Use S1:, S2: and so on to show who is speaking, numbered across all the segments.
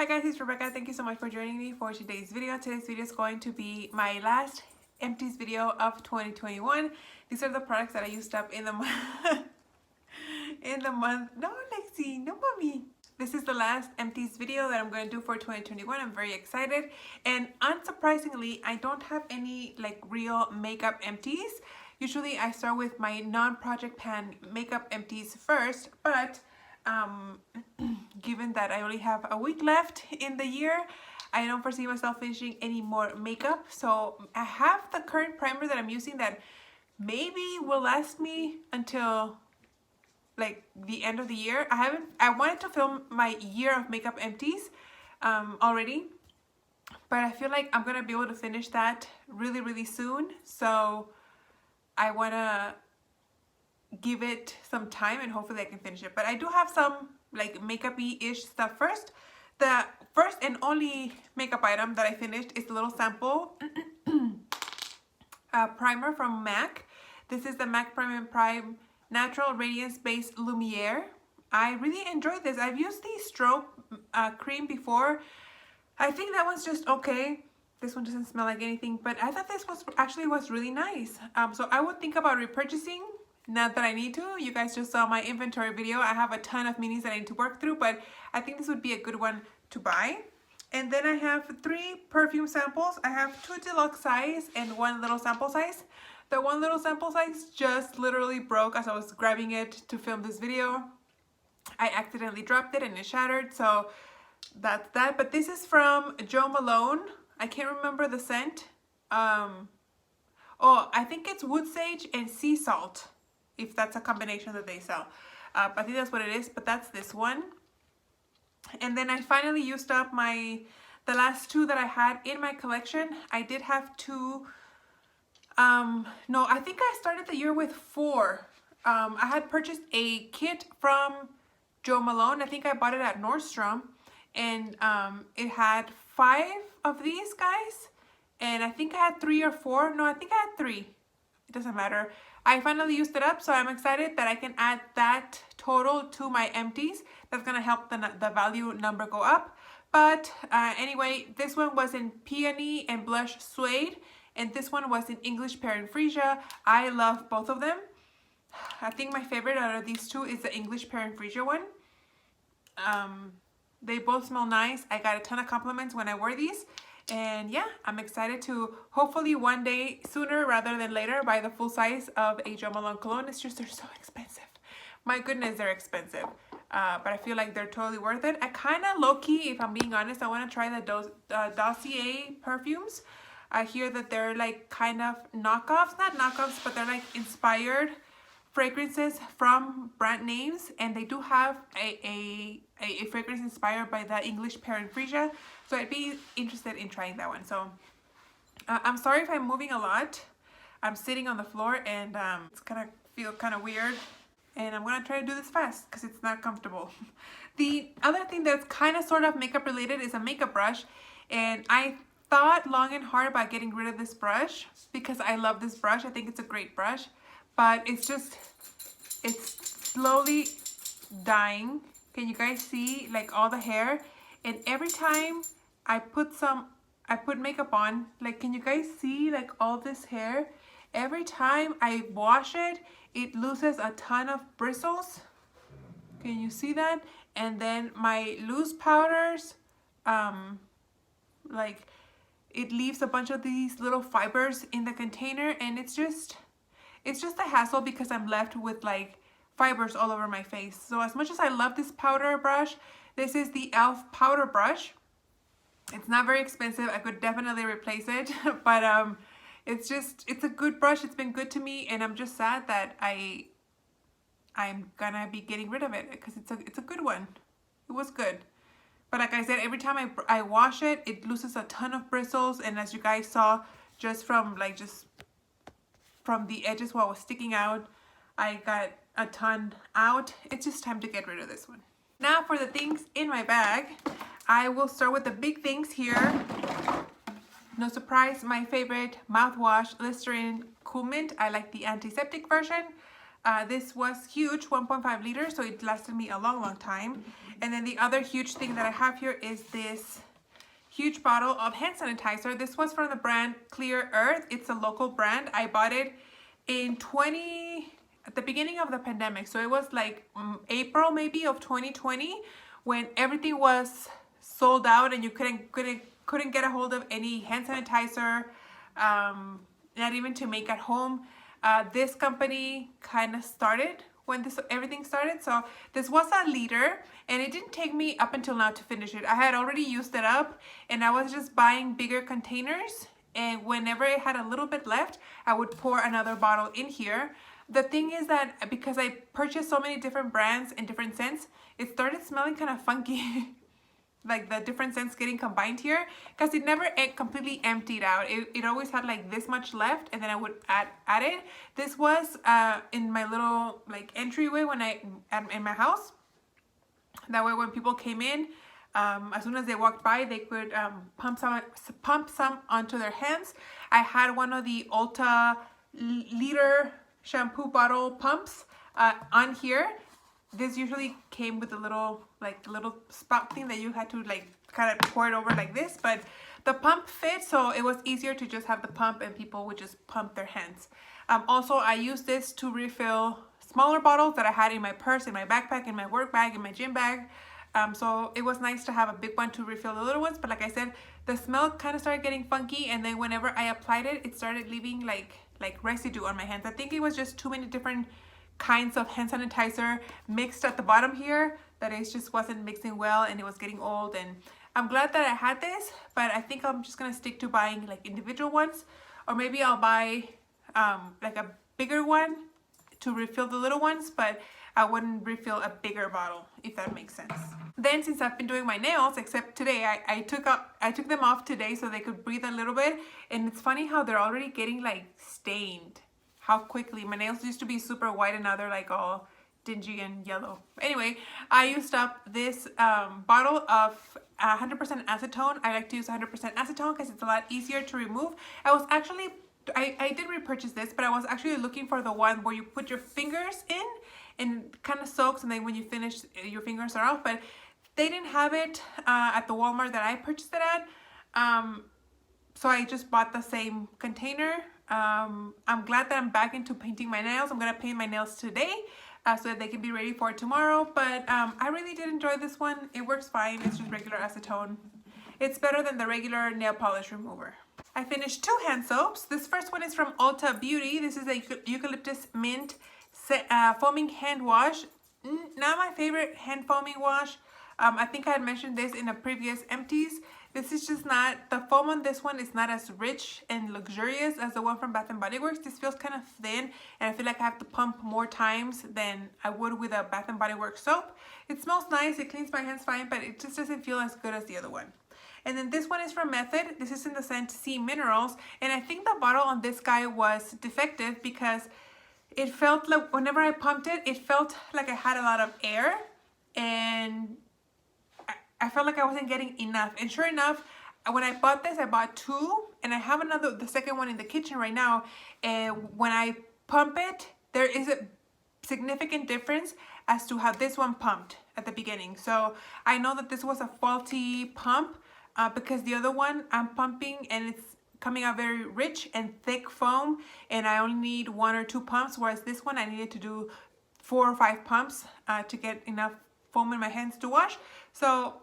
S1: Hi guys, it's Rebecca. Thank you so much for joining me for today's video. Today's video is going to be my last empties video of 2021. These are the products that I used up in the month. No, Lexi, no mommy. This is the last empties video that I'm going to do for 2021. I'm very excited. And unsurprisingly, I don't have any like real makeup empties. Usually I start with my non-project pan makeup empties first, but given that I only have a week left in the year, I don't foresee myself finishing any more makeup. So I have the current primer that I'm using that maybe will last me until like the end of the year. I wanted to film my year of makeup empties already, but I feel like I'm gonna be able to finish that really soon. So I wanna give it some time and hopefully I can finish it. But I do have some like makeup-y-ish stuff first. The first and only makeup item that I finished is the little sample primer from MAC. This is the MAC Prime Natural Radiance Base Lumiere. I really enjoyed this. I've used the strobe cream before. I think that one's just okay. This one doesn't smell like anything, but I thought this was really nice. So I would think about repurchasing. Not that I need to. You guys just saw my inventory video. I have a ton of minis that I need to work through, but I think this would be a good one to buy. And then I have 3 perfume samples. I have 2 deluxe size and 1 little sample size. The 1 little sample size just literally broke as I was grabbing it to film this video. I accidentally dropped it and it shattered, so that's that. But this is from Jo Malone. I can't remember the scent. Oh, I think it's wood sage and sea salt, if that's a combination that they sell. I think that's what it is, but that's this one. And then I finally used up the last 2 that I had in my collection. I did have 2, no, I think I started the year with 4. I had purchased a kit from Jo Malone. I think I bought it at Nordstrom, and it had 5 of these guys, and I think I had 3 or 4. No, I think I had 3. It doesn't matter. I finally used it up, so I'm excited that I can add that total to my empties. That's gonna help the value number go up. But anyway, this one was in Peony and Blush Suede, and this one was in English Pear and Freesia. I love both of them. I think my favorite out of these 2 is the English Pear and Freesia one. They both smell nice. I got a ton of compliments when I wore these. And yeah, I'm excited to hopefully one day, sooner rather than later, buy the full size of a Jo Malone cologne. It's just they're so expensive. My goodness, they're expensive. But I feel like they're totally worth it. I kind of low-key, if I'm being honest, I want to try the Dossier perfumes. I hear that they're like kind of knockoffs, not knockoffs, but they're like inspired fragrances from brand names, and they do have a fragrance inspired by the English Pear and Freesia, so I'd be interested in trying that one. So I'm sorry if I'm moving a lot. I'm sitting on the floor and it's gonna feel kind of weird, and I'm gonna try to do this fast because it's not comfortable. The other thing that's kind of sort of makeup related is a makeup brush, and I thought long and hard about getting rid of this brush because I love this brush. I think it's a great brush, but it's slowly dying. Can you guys see like all the hair? And every time I put makeup on, like, can you guys see like all this hair? Every time I wash it, it loses a ton of bristles. Can you see that? And then my loose powders, like, it leaves a bunch of these little fibers in the container, and it's just a hassle because I'm left with like fibers all over my face. So as much as I love this powder brush, this is the e.l.f. powder brush. It's not very expensive. I could definitely replace it, but it's a good brush. It's been good to me, and I'm just sad that I'm gonna be getting rid of it because it's a good one. It was good. But like I said, every time I wash it, it loses a ton of bristles, and as you guys saw, just from the edges while it was sticking out, I got a ton out. It's just time to get rid of this one. Now for the things in my bag, I will start with the big things here. No surprise, my favorite mouthwash, Listerine Cool Mint. I like the antiseptic version. This was huge, 1.5 liters, so it lasted me a long time. And then the other huge thing that I have here is this huge bottle of hand sanitizer. This was from the brand Clear Earth. It's a local brand. I bought it in at the beginning of the pandemic. So it was like April maybe of 2020 when everything was sold out and you couldn't get a hold of any hand sanitizer, not even to make at home. This company kind of started when everything started. So this was a liter and it didn't take me up until now to finish it. I had already used it up and I was just buying bigger containers, and whenever I had a little bit left, I would pour another bottle in here. The thing is that because I purchased so many different brands and different scents, it started smelling kind of funky. Like the different scents getting combined here, because it never completely emptied out. It always had like this much left, and then I would add it. This was in my little like entryway in my house. That way when people came in, as soon as they walked by, they could pump some onto their hands. I had one of the Ulta liter shampoo bottle pumps on here. This usually came with a little spout thing that you had to like kind of pour it over like this, but the pump fit, so it was easier to just have the pump and people would just pump their hands. Also, I used this to refill smaller bottles that I had in my purse, in my backpack, in my work bag, in my gym bag. So it was nice to have a big one to refill the little ones, but like I said, the smell kind of started getting funky, and then whenever I applied it, it started leaving like residue on my hands. I think it was just too many different kinds of hand sanitizer mixed at the bottom here that it just wasn't mixing well, and it was getting old. And I'm glad that I had this, but I think I'm just gonna stick to buying like individual ones, or maybe I'll buy like a bigger one to refill the little ones, but I wouldn't refill a bigger bottle, if that makes sense. Then since I've been doing my nails, except today, I took them off today so they could breathe a little bit, and it's funny how they're already getting like stained. How quickly. My nails used to be super white and now they're like all dingy and yellow. Anyway, I used up this bottle of 100% acetone. I like to use 100% acetone because it's a lot easier to remove. I did repurchase this, but I was actually looking for the one where you put your fingers in and it kind of soaks, and then when you finish, your fingers are off. But they didn't have it at the Walmart that I purchased it at. So I just bought the same container. I'm glad that I'm back into painting my nails. I'm gonna paint my nails today so that they can be ready for tomorrow. But I really did enjoy this one. It works fine. It's just regular acetone. It's better than the regular nail polish remover. I finished 2 hand soaps. This first one is from Ulta Beauty. This is a eucalyptus mint foaming hand wash. Not my favorite hand foaming wash. I think I had mentioned this in a previous Empties. This is just not, the foam on this one is not as rich and luxurious as the one from Bath & Body Works. This feels kind of thin, and I feel like I have to pump more times than I would with a Bath & Body Works soap. It smells nice, it cleans my hands fine, but it just doesn't feel as good as the other one. And then this one is from Method. This is in the scent Sea Minerals, and I think the bottle on this guy was defective because it felt like whenever I pumped it, it felt like I had a lot of air, and I felt like I wasn't getting enough. And sure enough, when I bought this, I bought 2, and I have the second one in the kitchen right now. And when I pump it, there is a significant difference as to how this one pumped at the beginning. So I know that this was a faulty pump because the other one I'm pumping and it's coming out very rich and thick foam, and I only need 1 or 2 pumps, whereas this one I needed to do 4 or 5 pumps to get enough foam in my hands to wash. So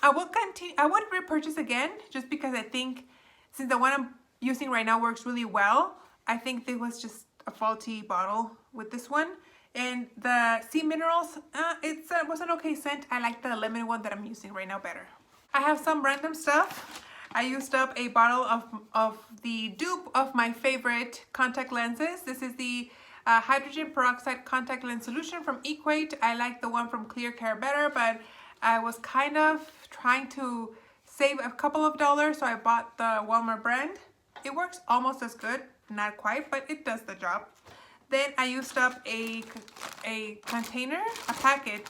S1: I would repurchase again, just because I think since the one I'm using right now works really well, I think there was just a faulty bottle with this one. And the Sea Minerals, it was an okay scent. I like the lemon one that I'm using right now better. I have some random stuff. I used up a bottle of the dupe of my favorite contact lenses. This is the hydrogen peroxide contact lens solution from Equate. I like the one from Clear Care better, but I was kind of trying to save a couple of dollars, so I bought the Walmart brand. It works almost as good, not quite, but it does the job. Then I used up a container, a packet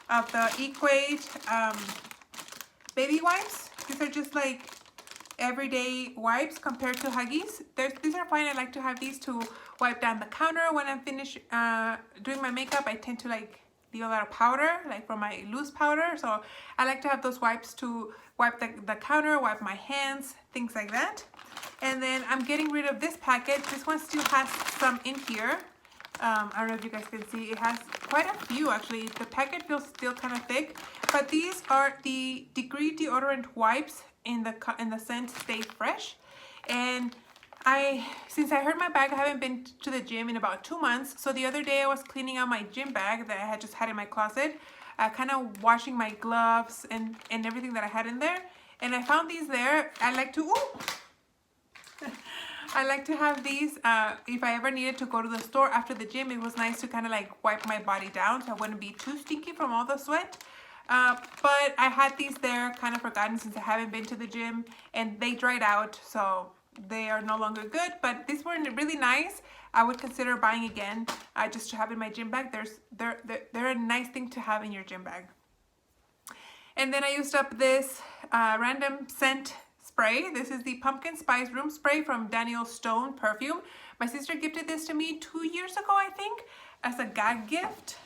S1: of the Equate baby wipes. These are just like everyday wipes compared to Huggies. These are fine. I like to have these to wipe down the counter when I'm finished doing my makeup. I tend to like leave a lot of powder, like from my loose powder. So I like to have those wipes to wipe the counter, wipe my hands, things like that. And then I'm getting rid of this packet. This one still has some in here. I don't know if you guys can see. It has quite a few actually. The packet feels still kind of thick, but these are the Degree deodorant wipes in the scent Stay Fresh. And since I hurt my back, I haven't been to the gym in about 2 months. So the other day I was cleaning out my gym bag that I had just had in my closet, kind of washing my gloves and everything that I had in there. And I found these there. I like to have these if I ever needed to go to the store after the gym. It was nice to kind of like wipe my body down so I wouldn't be too stinky from all the sweat. But I had these there, kind of forgotten since I haven't been to the gym, and they dried out, so they are no longer good. But these were really nice. I would consider buying again, just to have in my gym bag. They're a nice thing to have in your gym bag. And then I used up this random scent spray. This is the Pumpkin Spice Room Spray from Daniel Stone Perfume. My sister gifted this to me 2 years ago, I think, as a gag gift.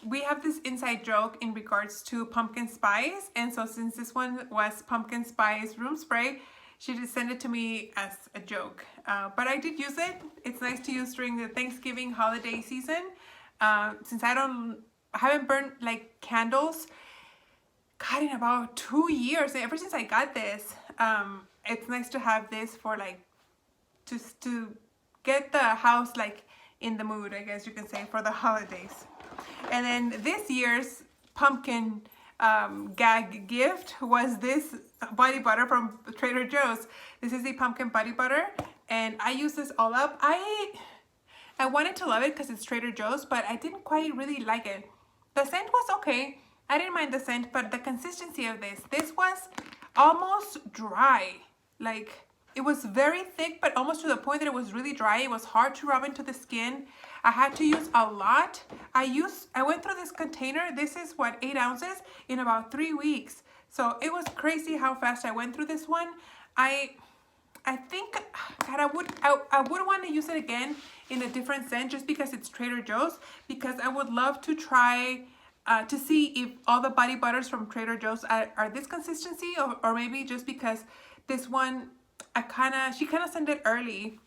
S1: We have this inside joke in regards to pumpkin spice, and so since this one was Pumpkin Spice Room Spray, she just sent it to me as a joke. But I did use it. It's nice to use during the Thanksgiving holiday season. Since I haven't burned like candles, God, in about 2 years, ever since I got this. It's nice to have this for like, just to get the house like in the mood, I guess you can say, for the holidays. And then this year's pumpkin gag gift was this body butter from Trader Joe's. This is the pumpkin body butter, and I use this all up. I wanted to love it because it's Trader Joe's, but I didn't quite really like it. The scent was okay. I didn't mind the scent, but the consistency of this was almost dry. Like, it was very thick, but almost to the point that it was really dry. It was hard to rub into the skin. I had to use a lot. I went through this container. This is what, 8 ounces in about 3 weeks. So it was crazy how fast I went through this one. I think that I would want to use it again in a different scent, just because it's Trader Joe's, because I would love to try to see if all the body butters from Trader Joe's are this consistency, or maybe just because this one, she kind of sent it early.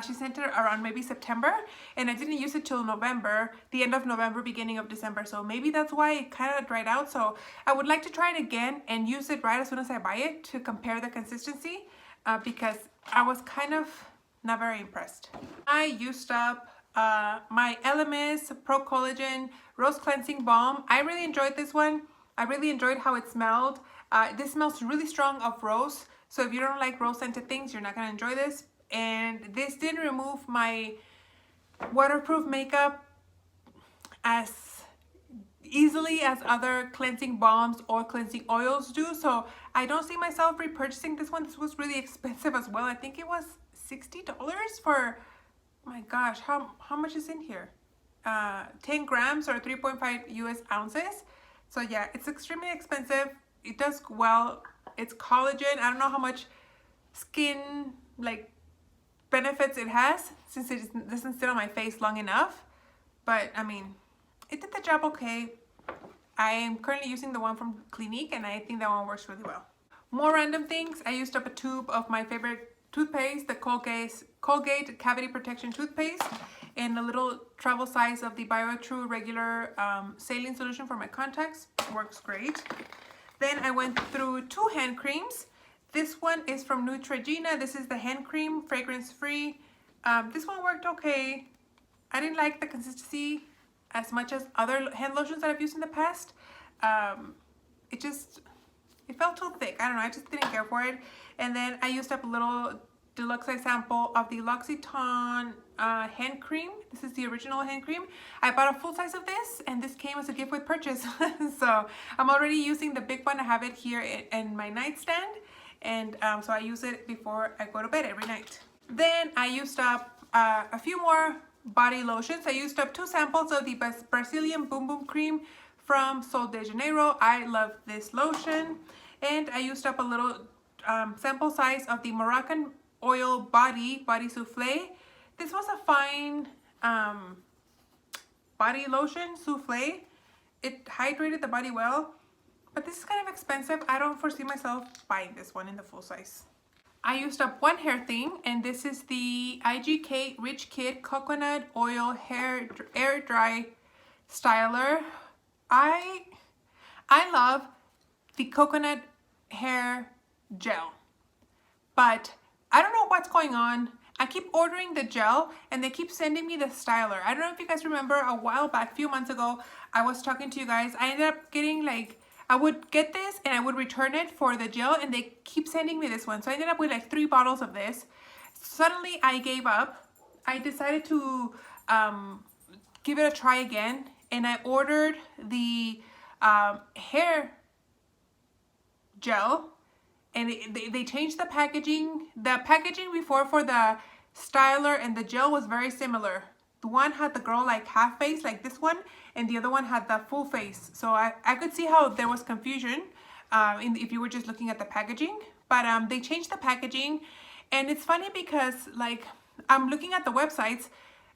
S1: She sent it around maybe September, and I didn't use it till November, the end of November, beginning of December. So maybe that's why it kind of dried out. So I would like to try it again and use it right as soon as I buy it to compare the consistency, because I was kind of not very impressed. I used up my Elemis Pro Collagen Rose Cleansing Balm. I really enjoyed this one. I really enjoyed how it smelled. This smells really strong of rose. So if you don't like rose scented things, you're not going to enjoy this. And this didn't remove my waterproof makeup as easily as other cleansing balms or cleansing oils do. So I don't see myself repurchasing this one. This was really expensive as well. I think it was $60 for, oh my gosh, how much is in here? 10 grams or 3.5 US ounces. So yeah, it's extremely expensive. It does well. It's collagen. I don't know how much skin like benefits it has, since it doesn't sit on my face long enough, but I mean, it did the job okay. I am currently using the one from Clinique, and I think that one works really well. More random things. I used up a tube of my favorite toothpaste, the Colgate Cavity Protection Toothpaste, and a little travel size of the BioTrue regular saline solution for my contacts. Works great. Then I went through 2 hand creams. This one is from Neutrogena. This is the hand cream, fragrance free. This one worked okay. I didn't like the consistency as much as other hand lotions that I've used in the past. It felt too thick. I don't know, I just didn't care for it. And then I used up a little deluxe size sample of the L'Occitane hand cream. This is the original hand cream. I bought a full size of this, and this came as a gift with purchase. So I'm already using the big one. I have it here in my nightstand. And so I use it before I go to bed every night. Then I used up a few more body lotions. I used up 2 samples of the Brazilian Boom Boom Cream from Sol de Janeiro. I love this lotion. And I used up a little sample size of the Moroccan Oil Body Souffle. This was a fine body lotion, Souffle. It hydrated the body well, but this is kind of expensive. I don't foresee myself buying this one in the full size. I used up one hair thing, and this is the IGK Rich Kid Coconut Oil Hair Air Dry Styler. I love the coconut hair gel, but I don't know what's going on. I keep ordering the gel and they keep sending me the styler. I don't know if you guys remember a while back, a few months ago, I was talking to you guys. I ended up getting I would get this and I would return it for the gel, and they keep sending me this one. So I ended up with like 3 bottles of this. Suddenly I gave up. I decided to give it a try again, and I ordered the hair gel, and they changed the packaging. The packaging before for the styler and the gel was very similar. The one had the girl like half face like this one, and the other one had the full face. So I could see how there was confusion if you were just looking at the packaging. But they changed the packaging, and it's funny because like I'm looking at the websites,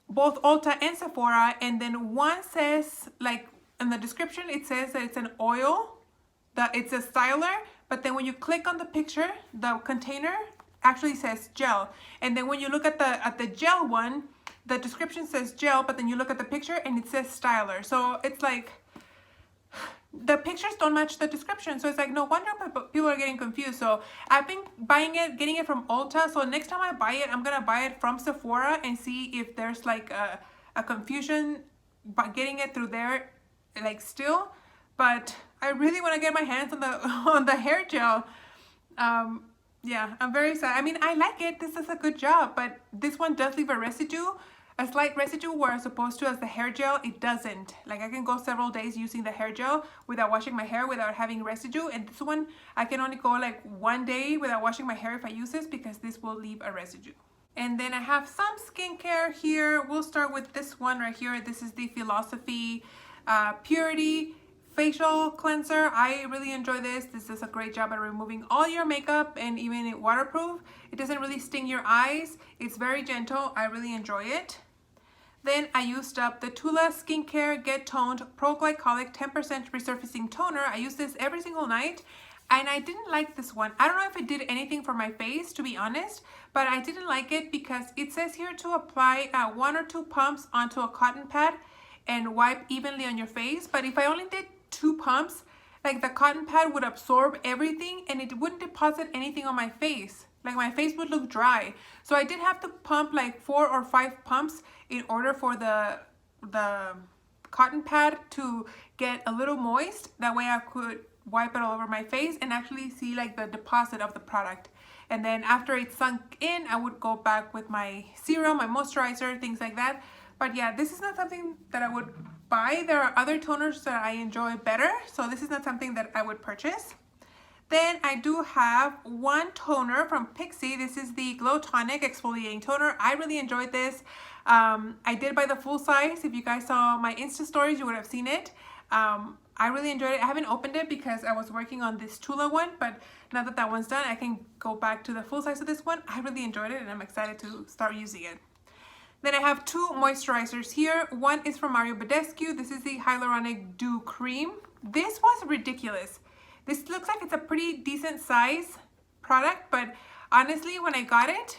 S1: both Ulta and Sephora, and then one says, like in the description it says that it's an oil, that it's a styler, but then when you click on the picture, the container actually says gel. And then when you look at the gel one, the description says gel, but then you look at the picture and it says styler. So it's like the pictures don't match the description. So it's like no wonder people are getting confused. So I've been getting it from Ulta. So next time I buy it, I'm gonna buy it from Sephora and see if there's like a confusion by getting it through there, like still. But I really want to get my hands on the hair gel. Yeah, I'm very sad. I mean, I like it. This is a good job, but this one does leave a residue, a slight residue, where as opposed to as the hair gel, it doesn't. Like I can go several days using the hair gel without washing my hair, without having residue. And this one, I can only go like 1 day without washing my hair if I use this, because this will leave a residue. And then I have some skincare here. We'll start with this one right here. This is the Philosophy Purity Facial Cleanser. I really enjoy this. This does a great job at removing all your makeup, and even it waterproof. It doesn't really sting your eyes. It's very gentle. I really enjoy it. Then I used up the Tula Skincare Get Toned Pro Glycolic 10% Resurfacing Toner. I use this every single night, and I didn't like this one. I don't know if it did anything for my face, to be honest, but I didn't like it because it says here to apply 1 or 2 pumps onto a cotton pad and wipe evenly on your face. But if I only did 2 pumps, like the cotton pad would absorb everything and it wouldn't deposit anything on my face. Like my face would look dry. So I did have to pump like 4 or 5 pumps in order for the cotton pad to get a little moist. That way I could wipe it all over my face and actually see like the deposit of the product. And then after it sunk in, I would go back with my serum, my moisturizer, things like that. But yeah, this is not something that I would buy. There are other toners that I enjoy better, so this is not something that I would purchase. Then I do have one toner from Pixi. This is the Glow Tonic Exfoliating Toner. I really enjoyed this. I did buy the full size. If you guys saw my Insta stories, you would have seen it. I really enjoyed it. I haven't opened it because I was working on this Tula one, but now that that one's done, I can go back to the full size of this one. I really enjoyed it and I'm excited to start using it. Then I have 2 moisturizers here. One is from Mario Badescu. This is the Hyaluronic Dew Cream. This was ridiculous. This looks like it's a pretty decent size product, but honestly, when I got it,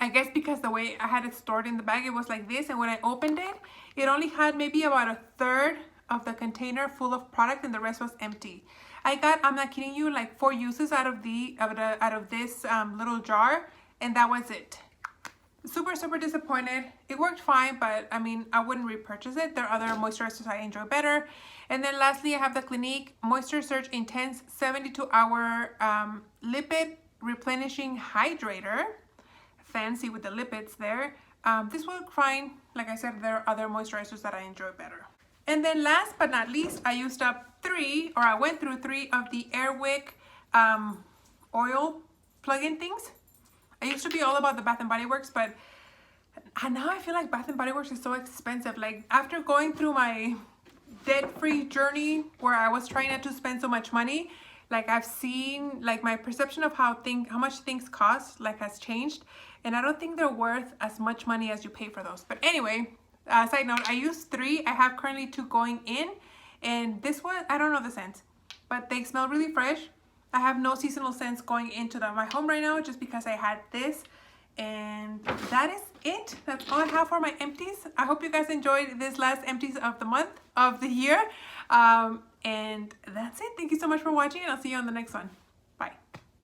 S1: I guess because the way I had it stored in the bag, it was like this, and when I opened it, it only had maybe about 1/3 of the container full of product and the rest was empty. I got, I'm not kidding you, like 4 uses out of this little jar, and that was it. Super disappointed. It worked fine, but I mean, I wouldn't repurchase it. There are other moisturizers I enjoy better. And then lastly, I have the Clinique Moisture Surge Intense 72-hour lipid replenishing hydrator. Fancy with the lipids there. This worked fine. Like I said, there are other moisturizers that I enjoy better. And then last but not least, I used up I went through 3 of the Airwick oil plug-in things. I used to be all about the Bath & Body Works, but now I feel like Bath & Body Works is so expensive. Like after going through my debt-free journey where I was trying not to spend so much money, like I've seen like my perception of how much things cost like has changed, and I don't think they're worth as much money as you pay for those. But anyway, Side note, I use 3. I have currently 2 going in. And this one, I don't know the scents, but they smell really fresh. I have no seasonal scents going into my home right now just because I had this. And that is it. That's all I have for my empties. I hope you guys enjoyed this last empties of the month, of the year. And that's it. Thank you so much for watching, and I'll see you on the next one.